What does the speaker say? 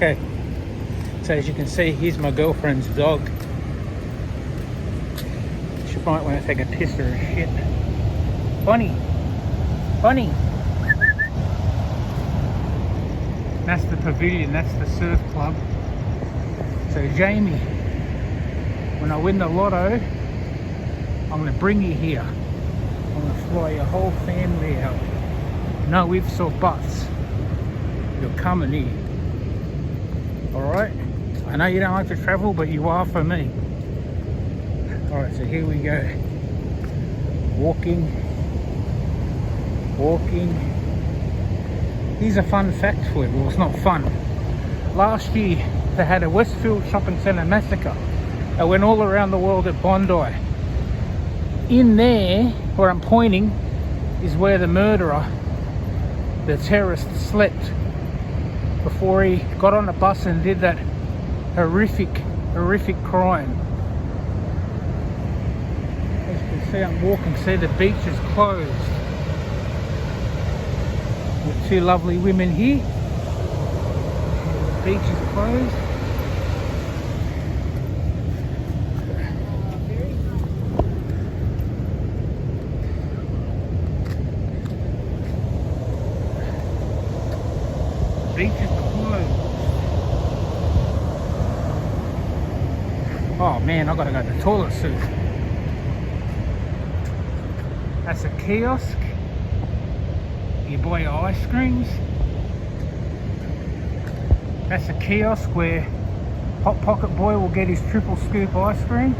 Okay, so as you can see, here's my girlfriend's dog. She might want to take a piss or a shit. Bonnie! Bonnie! That's the pavilion, that's the surf club. So Jamie, when I win the lotto, I'm going to bring you here. I'm going to fly your whole family out. No ifs or buts. You're coming here. Alright? I know you don't like to travel, but you are for me. Alright, so here we go. Walking. Here's a fun fact for you. Well, it's not fun. Last year, they had a Westfield Shopping Centre massacre. They went all around the world at Bondi. In there, where I'm pointing, is where the murderer, the terrorist, slept before he got on a bus and did that horrific crime. As you can see, I'm walking. See, the beach is closed. With two lovely women here. The beach is closed. The beach is closed. Oh man, I gotta go to the toilet soon. That's a kiosk. You buy your ice creams. That's a kiosk where Hot Pocket Boy will get his triple scoop ice cream.